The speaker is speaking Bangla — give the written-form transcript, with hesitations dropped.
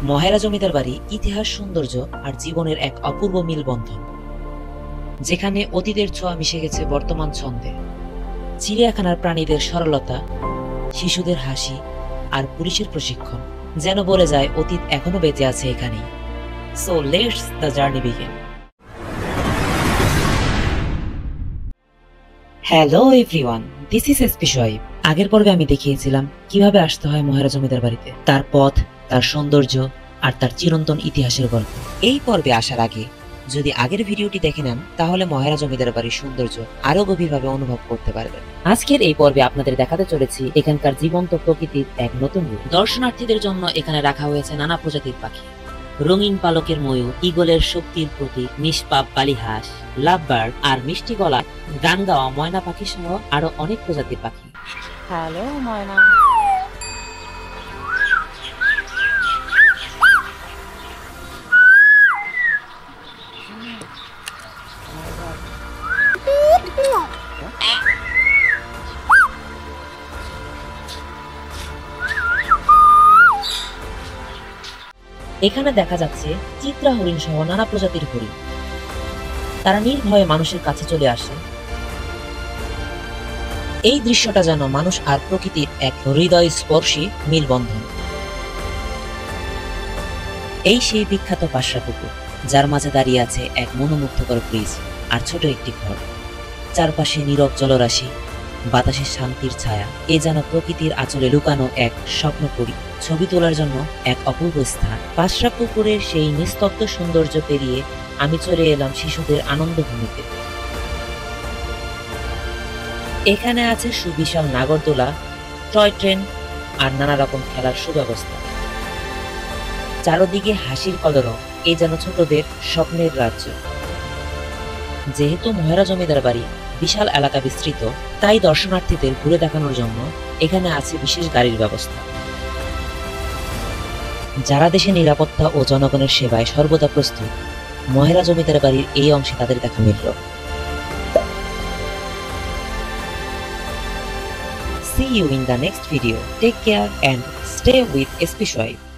মহেরা জমিদার বাড়ি ইতিহাস, সৌন্দর্য আর জীবনের এক অপূর্ব মিলবন্ধন, যেখানে অতীতের ছোঁয়া মিশে গেছে বর্তমান ছন্দে। চিড়িয়াখানার প্রাণীদের সরলতা, শিশুদের হাসি আর পুলিশের প্রশিক্ষণ যেন বলে যায় অতীত এখনো বেঁচে আছে এখানেই। So let's the journey begin. Hello everyone, this is SP Shoaib. আগের পর্বে আমি দেখিয়েছিলাম কিভাবে আসতে হয় মহেরা জমিদার বাড়িতে, তার পথ, তার সৌন্দর্য আর তার চিরন্তন ইতিহাসের গল্প। এই পর্বে আসার আগে যদি আগের ভিডিওটি দেখে নেন, তাহলে মহেরা জমিদার বাড়ির সৌন্দর্য আরো গভীরভাবে অনুভব করতে পারবেন। আজকের এই পর্বে আপনাদের দেখাতে চলেছি এখানকার জীবন্ত প্রকৃতির এক নতুন রূপ। দর্শনার্থীদের জন্য এখানে রাখা হয়েছে নানা প্রজাতির পাখি, রঙিন পালকের ময়ূর, ঈগলের শক্তির প্রতীক, নিষ্পাপ বালিহাঁস, লাভবার্ড আর মিষ্টি গলা গান গাওয়া ময়না পাখি সহ আরো অনেক প্রজাতির পাখি। হ্যালো ময়না। এখানে দেখা যাচ্ছে চিত্রা হরিণ সহ নানা প্রজাতির হরিণ। তারা নির্ভয়ে মানুষের কাছে চলে আসে। এই দৃশ্যটা যেন মানুষ আর প্রকৃতির এক হৃদয় স্পর্শী মিলবন্ধন। এই সেই বিখ্যাত পাশরা পুকুর, যার মাঝে দাঁড়িয়ে আছে এক মনোমুগ্ধকর ব্রিজ আর ছোট একটি ঘর। চারপাশে নীরব জলরাশি, বাতাসে শান্তির ছায়া। এ যেন প্রকৃতির আঁচলে লুকানো এক স্বপ্নপুরী, ছবি তোলার জন্য এক অপূর্ব স্থান। পাশরা পুকুরের সেই নিস্তব্ধ সৌন্দর্য পেরিয়ে আমি চলে এলাম শিশুদের আনন্দভূমিতে। এখানে আছে সুবিশাল নাগরদোলা, টয় ট্রেন আর নানা রকম খেলার সুব্যবস্থা। চারদিকে হাসির কলরব, এ যেন ছোটদের স্বপ্নের রাজ্য। যেহেতু মহেরা জমিদার বাড়ি বিশাল এলাকা বিস্তৃত, তাই দর্শনার্থীদের ঘুরে দেখানোর জন্য এখানে আছে বিশেষ গাড়ির ব্যবস্থা, যারা দেশের নিরাপত্তা ও জনগণের সেবায় সর্বদা প্রস্তুত। মহেরা জমিদার বাড়ির এই অংশে তাদের দেখা মিলল। See you in the next video. Take care and stay with SP Shoaib.